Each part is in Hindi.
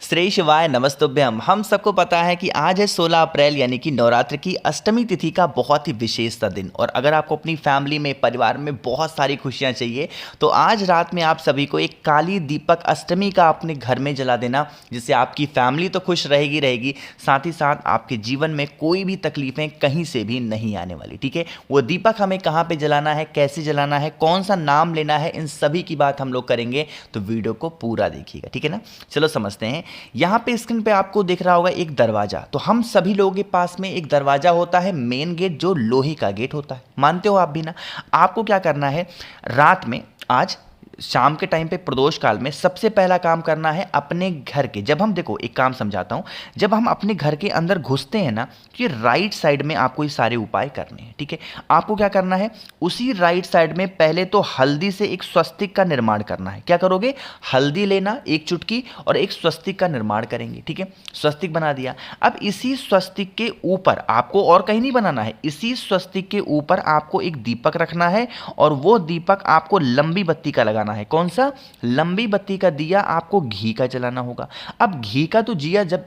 श्री शिवाय नमस्तुभ्यम। हम सबको पता है कि आज है 16 अप्रैल यानी कि नवरात्र की अष्टमी तिथि का बहुत ही विशेष सा दिन। और अगर आपको अपनी फैमिली में, परिवार में बहुत सारी खुशियां चाहिए तो आज रात में आप सभी को एक काली दीपक अष्टमी का अपने घर में जला देना, जिससे आपकी फैमिली तो खुश रहेगी, साथ ही साथ आपके जीवन में कोई भी तकलीफें कहीं से भी नहीं आने वाली। ठीक है, वो दीपक हमें कहाँ पे जलाना है, कैसे जलाना है, कौन सा नाम लेना है, इन सभी की बात हम लोग करेंगे, तो वीडियो को पूरा देखिएगा। ठीक है ना, चलो समझते हैं। यहाँ पे स्क्रीन पे आपको दिख रहा होगा एक दरवाजा। तो हम सभी लोगों के पास में एक दरवाजा होता है, मेन गेट, जो लोहे का गेट होता है। मानते हो आप भी ना? आपको क्या करना है, रात में आज शाम के टाइम पे प्रदोष काल में सबसे पहला काम करना है अपने घर के, जब हम देखो एक काम समझाता हूं, जब हम अपने घर के अंदर घुसते हैं ना, तो ये राइट साइड में आपको ये सारे उपाय करने हैं। ठीक है, आपको क्या करना है, उसी राइट साइड में पहले तो हल्दी से एक स्वस्तिक का निर्माण करना है। क्या करोगे, हल्दी लेना एक चुटकी और एक स्वस्तिक का निर्माण करेंगे। ठीक है, स्वस्तिक बना दिया। अब इसी स्वस्तिक के ऊपर आपको और कहीं नहीं बनाना है, इसी स्वस्तिक के ऊपर आपको एक दीपक रखना है और वो दीपक आपको लंबी बत्ती का लगाना है। कौन सा? लंबी बत्ती का दिया आपको घी का जलाना होगा। अब घी का तो जिया जब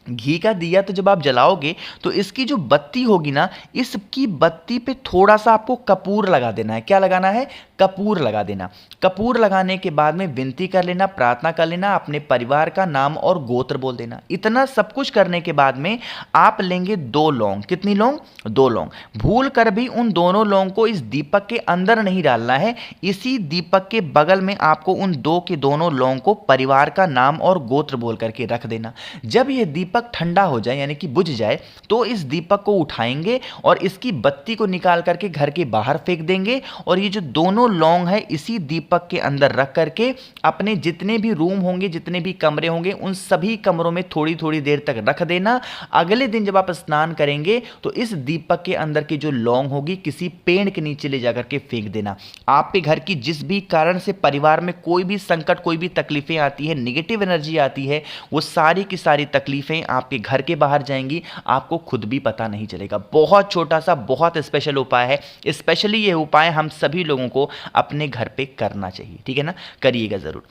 घी का दिया तो जब आप जलाओगे तो इसकी जो बत्ती होगी ना, इसकी बत्ती पे थोड़ा सा आपको कपूर लगा देना है। क्या लगाना है? कपूर लगा देना। कपूर लगाने के बाद में विनती कर लेना, प्रार्थना कर लेना, अपने परिवार का नाम और गोत्र बोल देना। इतना सब कुछ करने के बाद में आप लेंगे 2 लौंग। कितनी लौंग? 2 लौंग। भूल कर भी उन दोनों लौंग को इस दीपक के अंदर नहीं डालना है, इसी दीपक के बगल में आपको उन दोनों लौंग को परिवार का नाम और गोत्र बोल करके रख देना। जब यह दीपक ठंडा हो जाए यानी कि बुझ जाए तो इस दीपक को उठाएंगे और इसकी बत्ती को निकाल करके घर के बाहर फेंक देंगे। और ये जो दोनों लौंग है इसी दीपक के अंदर रख करके अपने जितने भी रूम होंगे, जितने भी कमरे होंगे, उन सभी कमरों में थोड़ी थोड़ी देर तक रख देना। अगले दिन जब आप स्नान करेंगे तो इस दीपक के अंदर की जो लौंग होगी किसी पेड़ के नीचे ले जाकर के फेंक देना। आपके घर की जिस भी कारण से परिवार में कोई भी संकट, कोई भी तकलीफें आती है, नेगेटिव एनर्जी आती है, वो सारी की सारी तकलीफें आपके घर के बाहर जाएंगी, आपको खुद भी पता नहीं चलेगा। बहुत छोटा सा, बहुत स्पेशल उपाय है। स्पेशली ये उपाय हम सभी लोगों को अपने घर पे करना चाहिए। ठीक है ना, करिएगा जरूर।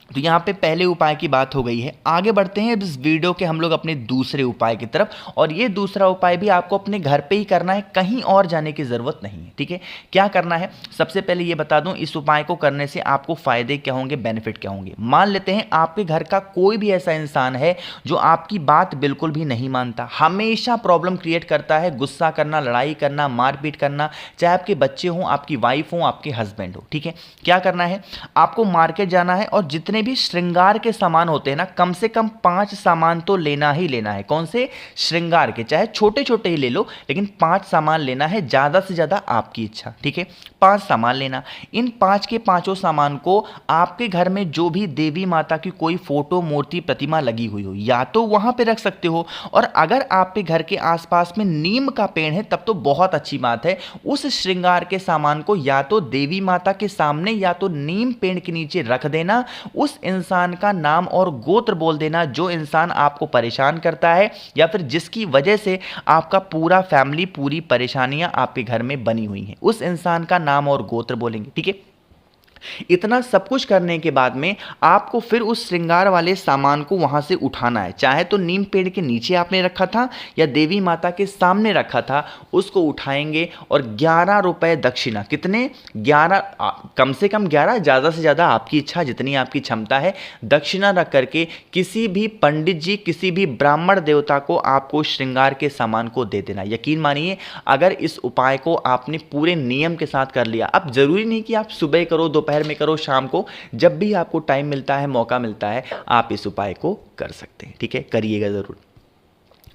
तो यहाँ पे पहले उपाय की बात हो गई है। आगे बढ़ते हैं इस वीडियो के हम लोग अपने दूसरे उपाय की तरफ। और ये दूसरा उपाय भी आपको अपने घर पे ही करना है, कहीं और जाने की ज़रूरत नहीं है। ठीक है, क्या करना है, सबसे पहले ये बता दूं, इस उपाय को करने से आपको फ़ायदे क्या होंगे, बेनिफिट क्या होंगे। मान लेते हैं आपके घर का कोई भी ऐसा इंसान है जो आपकी बात बिल्कुल भी नहीं मानता, हमेशा प्रॉब्लम क्रिएट करता है, गुस्सा करना, लड़ाई करना, मारपीट करना, चाहे आपके बच्चे हों, आपकी वाइफ हो, आपके हस्बैंड हो। ठीक है, क्या करना है, आपको मार्केट जाना है और जितने भी श्रृंगार के सामान होते हैं ना, कम से कम 5 सामान तो लेना ही लेना है। कौन से? श्रृंगार के, चाहे छोटे छोटे ही ले लो, लेकिन 5 सामान लेना है, ज्यादा से ज्यादा आपकी इच्छा। ठीक है, 5 सामान लेना। इन 5 के पांचों सामान को आपके घर में जो भी देवी माता की कोई फोटो, मूर्ति, प्रतिमा लगी हुई हो, या तो वहां पे रख सकते हो, और अगर आपके घर के आसपास में नीम का पेड़ है तब तो बहुत अच्छी बात है। उस श्रृंगार के सामान को या तो देवी माता के सामने या तो नीम पेड़ के नीचे रख देना। उस इंसान का नाम और गोत्र बोल देना जो इंसान आपको परेशान करता है या फिर जिसकी वजह से आपका पूरा फैमिली, पूरी परेशानियां आपके घर में बनी हुई हैं। उस इंसान का नाम और गोत्र बोलेंगे। ठीक है, इतना सब कुछ करने के बाद में आपको फिर उस श्रृंगार वाले सामान को वहां से उठाना है। चाहे तो नीम पेड़ के नीचे आपने रखा था या देवी माता के सामने रखा था, उसको उठाएंगे और 11 रुपए दक्षिणा। कितने? 11, कम से कम 11, ज़्यादा से ज़्यादा आपकी इच्छा, जितनी आपकी क्षमता है, दक्षिणा रख करके किसी भी पंडित जी, किसी भी ब्राह्मण देवता को आपको श्रृंगार के सामान को दे देना। यकीन मानिए, अगर इस उपाय को आपने पूरे नियम के साथ कर लिया, अब जरूरी नहीं कि आप सुबह करो, दोपहर में करो, शाम को, जब भी आपको टाइम मिलता है, मौका मिलता है, आप इस उपाय को कर सकते हैं। ठीक है, करिएगा जरूर।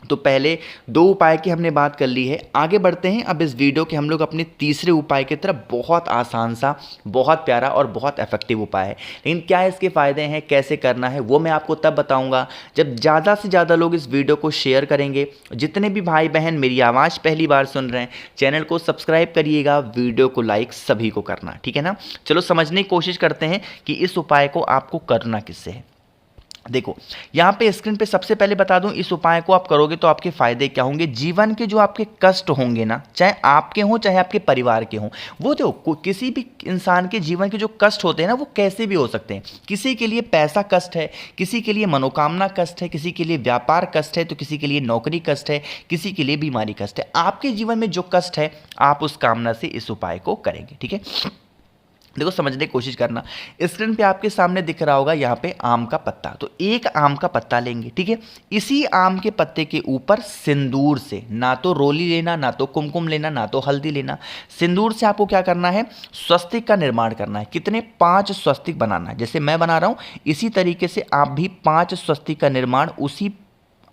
तो पहले 2 उपाय की हमने बात कर ली है। आगे बढ़ते हैं अब इस वीडियो के हम लोग अपने तीसरे उपाय की तरफ। बहुत आसान सा, बहुत प्यारा और बहुत इफेक्टिव उपाय है, लेकिन क्या इसके फायदे हैं, कैसे करना है, वो मैं आपको तब बताऊंगा जब ज़्यादा से ज़्यादा लोग इस वीडियो को शेयर करेंगे। जितने भी भाई बहन मेरी आवाज़ पहली बार सुन रहे हैं, चैनल को सब्सक्राइब करिएगा, वीडियो को लाइक सभी को करना। ठीक है ना, चलो समझने की कोशिश करते हैं कि इस उपाय को आपको करना किससे है। देखो, यहाँ पे स्क्रीन पे सबसे पहले बता दूं, इस उपाय को आप करोगे तो आपके फायदे क्या होंगे। जीवन के जो आपके कष्ट होंगे ना, चाहे आपके हों चाहे आपके परिवार के हों, वो जो किसी भी इंसान के जीवन के जो कष्ट होते हैं ना, वो कैसे भी हो सकते हैं। किसी के लिए पैसा कष्ट है, किसी के लिए मनोकामना कष्ट है, किसी के लिए व्यापार कष्ट है, तो किसी के लिए नौकरी कष्ट है, किसी के लिए बीमारी कष्ट है। आपके जीवन में जो कष्ट है, आप उस कामना से इस उपाय को करेंगे। ठीक है, देखो समझने की कोशिश करना। स्क्रीन पे आपके सामने दिख रहा होगा यहाँ पे आम का पत्ता, तो एक आम का पत्ता लेंगे। ठीक है, इसी आम के पत्ते के ऊपर सिंदूर से, ना तो रोली लेना, ना तो कुमकुम लेना, ना तो हल्दी लेना, सिंदूर से आपको क्या करना है, स्वस्तिक का निर्माण करना है। कितने, 5 स्वस्तिक बनाना है। जैसे मैं बना रहा हूँ, इसी तरीके से आप भी 5 स्वस्तिक का निर्माण उसी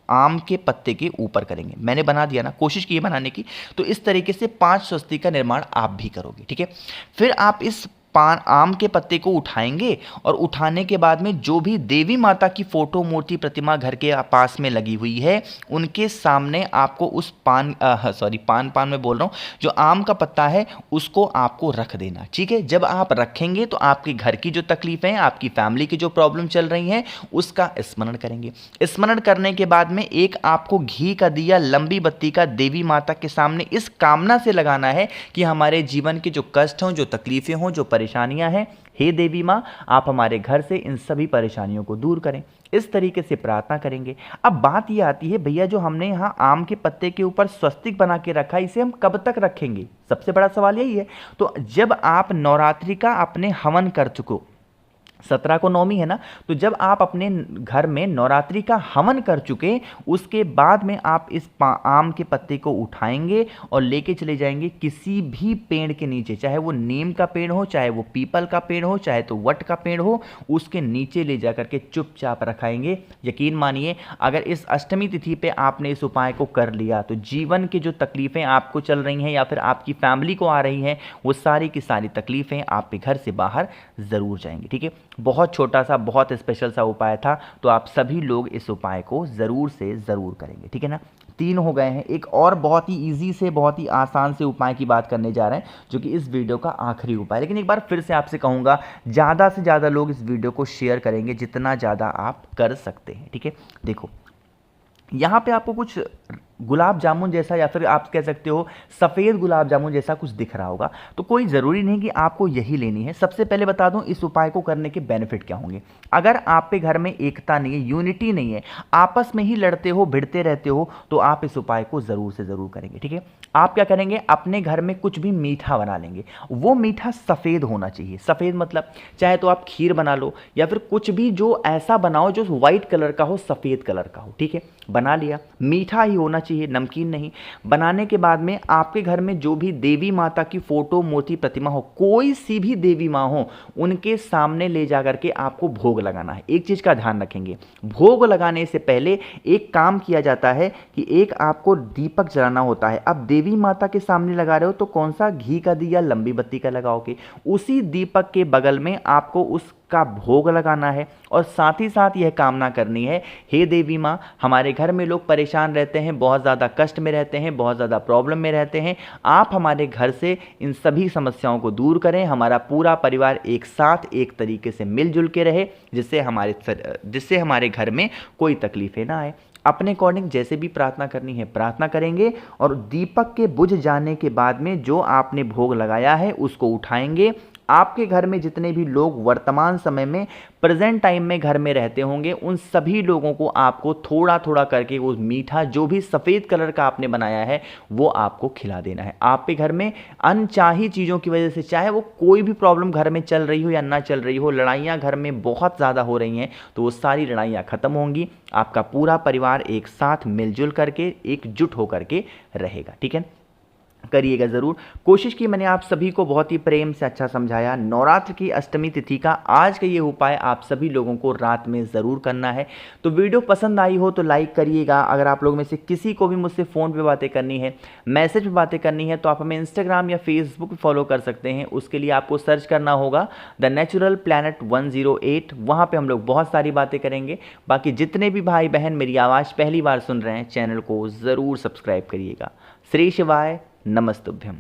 आम के पत्ते के ऊपर करेंगे। मैंने बना दिया ना, कोशिश की बनाने की, तो इस तरीके से 5 स्वस्तिक का निर्माण आप भी करोगे। ठीक है, फिर आप इस पान आम के पत्ते को उठाएंगे और उठाने के बाद में जो भी देवी माता की फोटो, मूर्ति, प्रतिमा घर के पास में लगी हुई है, उनके सामने आपको उस पान में बोल रहा हूँ, जो आम का पत्ता है उसको आपको रख देना। ठीक है, जब आप रखेंगे तो आपके घर की जो तकलीफें हैं, आपकी फैमिली की जो प्रॉब्लम चल रही हैं, उसका स्मरण करेंगे। स्मरण करने के बाद में एक आपको घी का दिया, लंबी बत्ती का, देवी माता के सामने इस कामना से लगाना है कि हमारे जीवन के जो कष्ट हों, जो तकलीफें हों, जो परेशानियां हैं, हे देवी माँ, आप हमारे घर से इन सभी परेशानियों को दूर करें। इस तरीके से प्रार्थना करेंगे। अब बात यह आती है, भैया जो हमने यहाँ आम के पत्ते के ऊपर स्वस्तिक बना के रखा, इसे हम कब तक रखेंगे? सबसे बड़ा सवाल यही है। तो जब आप नवरात्रि का अपने हवन कर चुको, 17 को नौमी है ना, तो जब आप अपने घर में नवरात्रि का हवन कर चुके, उसके बाद में आप इस आम के पत्ते को उठाएंगे और लेके चले जाएंगे किसी भी पेड़ के नीचे, चाहे वो नीम का पेड़ हो, चाहे वो पीपल का पेड़ हो, चाहे तो वट का पेड़ हो, उसके नीचे ले जाकर के चुपचाप रखाएंगे। यकीन मानिए, अगर इस अष्टमी तिथि पे आपने इस उपाय को कर लिया, तो जीवन की जो तकलीफें आपको चल रही हैं या फिर आपकी फैमिली को आ रही हैं, वो सारी की सारी तकलीफें आपके घर से बाहर ज़रूर जाएंगी। ठीक है, बहुत छोटा सा, बहुत स्पेशल सा उपाय था, तो आप सभी लोग इस उपाय को ज़रूर से ज़रूर करेंगे। ठीक है ना, 3 हो गए हैं। एक और बहुत ही ईजी से, बहुत ही आसान से उपाय की बात करने जा रहे हैं, जो कि इस वीडियो का आखिरी उपाय। लेकिन एक बार फिर से आपसे कहूँगा, ज़्यादा से ज़्यादा लोग इस वीडियो को शेयर करेंगे, जितना ज़्यादा आप कर सकते हैं। ठीक है, देखो यहाँ पे आपको कुछ गुलाब जामुन जैसा, या फिर आप कह सकते हो सफ़ेद गुलाब जामुन जैसा कुछ दिख रहा होगा, तो कोई ज़रूरी नहीं कि आपको यही लेनी है। सबसे पहले बता दूं, इस उपाय को करने के बेनिफिट क्या होंगे। अगर आप पे घर में एकता नहीं है, यूनिटी नहीं है, आपस में ही लड़ते हो, भिड़ते रहते हो, तो आप इस उपाय को ज़रूर से ज़रूर करेंगे। ठीक है, आप क्या करेंगे, अपने घर में कुछ भी मीठा बना लेंगे। वो मीठा सफ़ेद होना चाहिए। सफ़ेद मतलब चाहे तो आप खीर बना लो, या फिर कुछ भी जो ऐसा बनाओ जो वाइट कलर का हो, सफ़ेद कलर का हो। ठीक है, बना लिया, मीठा ही होना चाहिए, नमकीन नहीं। बनाने के बाद में आपके घर में जो भी देवी माता की फोटो, मूर्ति, प्रतिमा हो, कोई सी भी देवी माँ हो, उनके सामने ले जा करके आपको भोग लगाना है। एक चीज़ का ध्यान रखेंगे, भोग लगाने से पहले एक काम किया जाता है कि एक आपको दीपक जलाना होता है। अब देवी माता के सामने लगा रहे हो तो कौन सा, घी का दिया, लंबी बत्ती का लगाओगे। उसी दीपक के बगल में आपको उसका भोग लगाना है, और साथ ही साथ यह कामना करनी है, हे देवी माँ, हमारे घर में लोग परेशान रहते हैं, बहुत ज़्यादा कष्ट में रहते हैं, बहुत ज़्यादा प्रॉब्लम में रहते हैं, आप हमारे घर से इन सभी समस्याओं को दूर करें, हमारा पूरा परिवार एक साथ एक तरीके से मिलजुल के रहे, जिससे हमारे घर में कोई तकलीफें ना आए। अपने अकॉर्डिंग जैसे भी प्रार्थना करनी है प्रार्थना करेंगे, और दीपक के बुझ जाने के बाद में जो आपने भोग लगाया है उसको उठाएंगे। आपके घर में जितने भी लोग वर्तमान समय में, प्रेजेंट टाइम में घर में रहते होंगे, उन सभी लोगों को आपको थोड़ा थोड़ा करके वो मीठा जो भी सफ़ेद कलर का आपने बनाया है वो आपको खिला देना है। आपके घर में अनचाही चीज़ों की वजह से, चाहे वो कोई भी प्रॉब्लम घर में चल रही हो या ना चल रही हो, लड़ाइयाँ घर में बहुत ज़्यादा हो रही हैं, तो वो सारी लड़ाइयाँ ख़त्म होंगी। आपका पूरा परिवार एक साथ मिलजुल करके, एकजुट होकर के रहेगा। ठीक है, करिएगा ज़रूर। कोशिश की मैंने आप सभी को बहुत ही प्रेम से अच्छा समझाया। नवरात्र की अष्टमी तिथि का आज का ये उपाय आप सभी लोगों को रात में ज़रूर करना है। तो वीडियो पसंद आई हो तो लाइक करिएगा। अगर आप लोग में से किसी को भी मुझसे फ़ोन पे बातें करनी है, मैसेज पे बातें करनी है, तो आप हमें इंस्टाग्राम या फेसबुक पे फॉलो कर सकते हैं। उसके लिए आपको सर्च करना होगा द नेचुरल प्लैनेट 108। वहाँ पर हम लोग बहुत सारी बातें करेंगे। बाकी जितने भी भाई बहन मेरी आवाज़ पहली बार सुन रहे हैं, चैनल को ज़रूर सब्सक्राइब करिएगा। श्री शिवाय नमस्तुभ्यम।